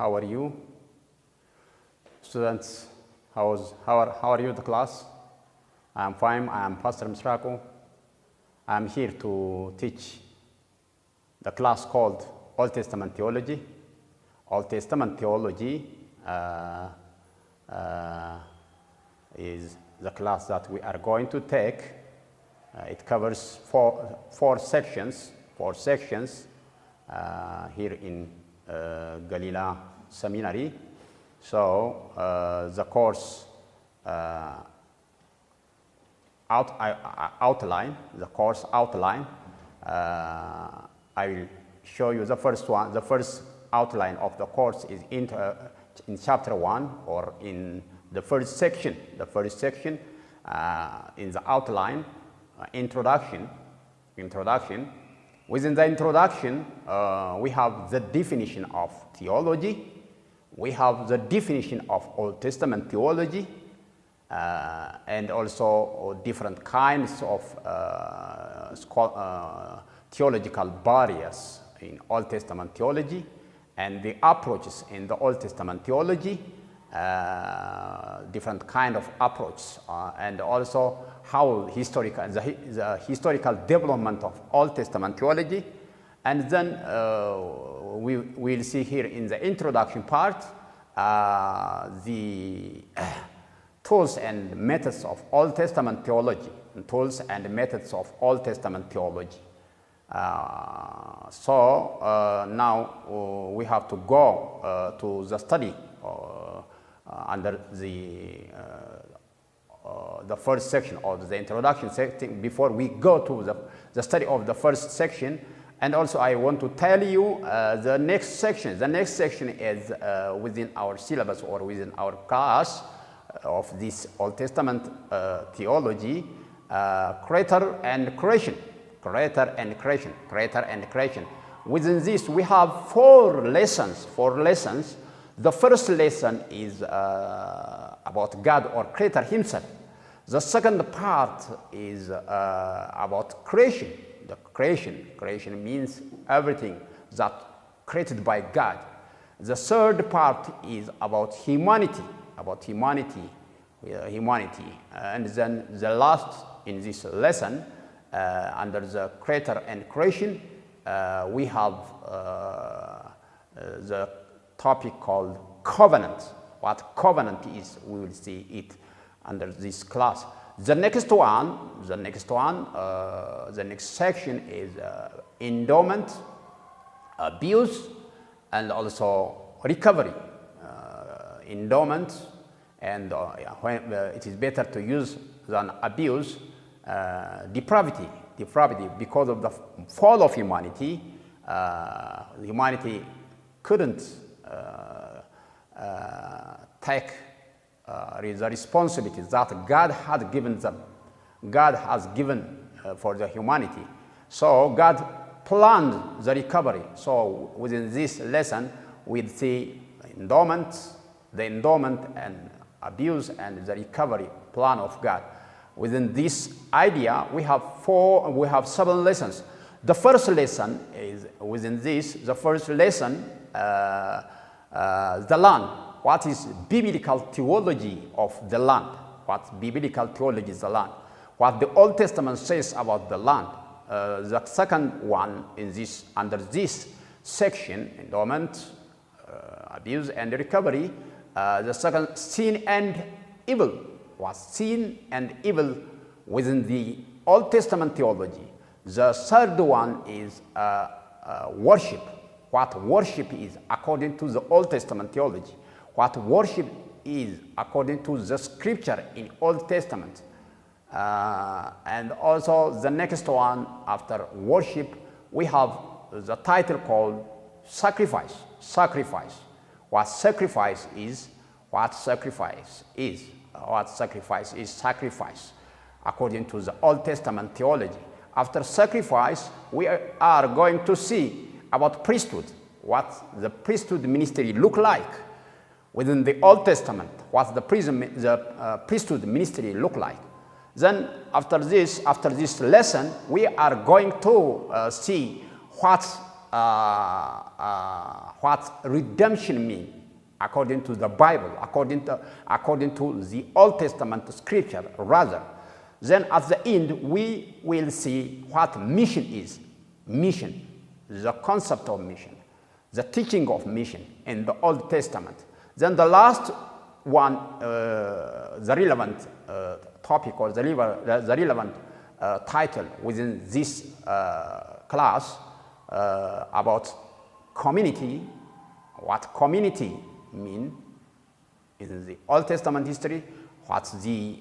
how are you? Students, how are you, the class? I am fine. I am Pastor Misirak. I am here to teach the class called Old Testament Theology. Old Testament Theology is the class that we are going to take. It covers four sections here in Galila Seminary. So the course outline, I will show you the first one. The first outline of the course is in chapter 1, or in the first section. The first section in the outline, introduction. Within the introduction, we have the definition of theology. We have the definition of Old Testament theology, and also different kinds of theological barriers in Old Testament theology, and the approaches in the Old Testament theology, different kind of approach, and also how the historical development of Old Testament theology. And then we will see here in the introduction part the tools and methods of Old Testament theology. Now we have to go to the study under the first section, or the introduction section, before we go to the study of the first section. And also I want to tell you the next section. The next section is within our syllabus, or within our class of this Old Testament theology, creator and creation. Within this we have four lessons. The first lesson is about God or Creator himself. The second part is about creation. The creation means everything that created by God. The third part is about humanity. And then the last in this lesson, under the creator and creation, we have the topic called covenant. What covenant is, we will see it under this class. The next section is endowment, abuse, and also recovery. Endowment, and when it is better to use than abuse. Depravity, because of the fall of humanity. Humanity couldn't take the responsibilities that God had given them. God has given for the humanity. So God planned the recovery. So within this lesson, we'll see the endowment and abuse, and the recovery plan of God. Within this idea, we have 7 lessons. The first lesson is within this. The first lesson, the land. What is biblical theology of the land? What biblical theology is the land? What the Old Testament says about the land. The second one in this, under this section, endowment, abuse, and recovery. The second, sin and evil. What sin and evil within the Old Testament theology. The third one is worship. What worship is according to the Old Testament theology. What worship is according to the scripture in Old Testament. And also the next one after worship, we have the title called sacrifice. What sacrifice is sacrifice according to the Old Testament theology. After sacrifice, we are going to see about priesthood, what the priesthood ministry look like within the Old Testament, what the priesthood ministry look like. Then after this lesson, we are going to see what what redemption means according to the Bible, according to the Old Testament scripture rather. Then at the end we will see what mission is. Mission, the concept of mission, the teaching of mission in the Old Testament. Then the last one, the relevant topic or the relevant title within this class about community, what community mean in the Old Testament history, what's the